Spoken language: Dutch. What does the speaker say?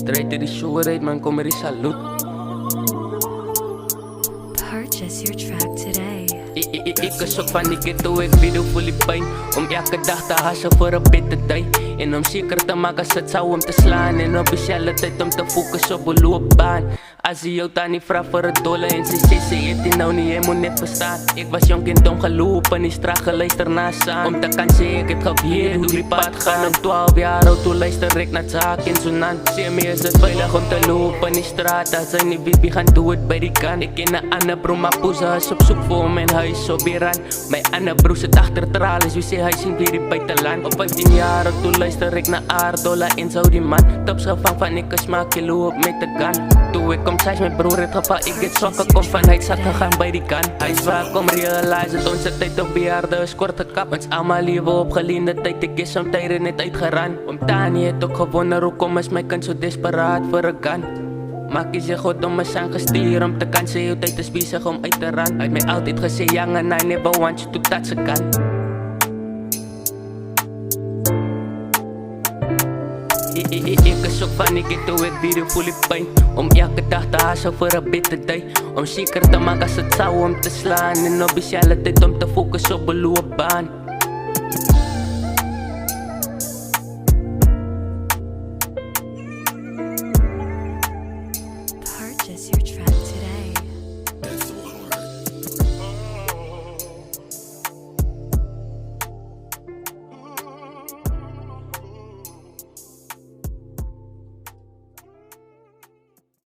Straight to the show, man, kom er die salut. Purchase your track today. Ik is ook van die ghetto, ik video voel die pijn. Om elke dag te hassen voor een beter day. En om zeker te maken als het zou om te slaan. En op speciale tijd om te focussen op een loopbaan. Als je jou dan niet vraagt voor het dolle en ze heeft die nou niet, je moet net verstaan. Ik was jong en dom gelopen, die straat geluister naar aan. Om te kan zeggen ik het gevierd, hoe die pad gaan. Om 12 jaar oud, toen luister ik naar zaak en zo nan. Zie me is het veilig om te lopen in die straat. Als hij niet baby gaan doen het bij die kant. Ik ken een andere bro, maar poesa is op zoek voor mijn huis op Iran. Mijn andere bro zit achter tralies, wie zei hij zien weer in buitenland. Op 15 jaar oud, toen luister ik naar Aardola en zo die man. Tops gevang van ik smaak, je loop met de gun. Toen ik kom zei mijn broer het geval, ik get sokken, kom vanuit zakken gaan bij die kant. Hij is waar, kom realize het, onze tijd op bejaarden is kort gekap. Ons allemaal leven op geleende tijd, ik is soms tijden net uitgeraan. Om Tani het ook gewonnen, hoe kom is mijn kind zo desperaat voor een gun. Maak je zich goed om me zijn gestuur, om te kansen, je tijd is bezig om uit te ran. Hij heeft mij altijd gezegd, young and I never want you to touch a gun. Ik is ook van die ghetto, ik video voel die pijn. Om elke dag te hassen voor een beter day. Om zeker te maken als het zou om te slaan. En op speciale tijd om te focussen op een loopbaan.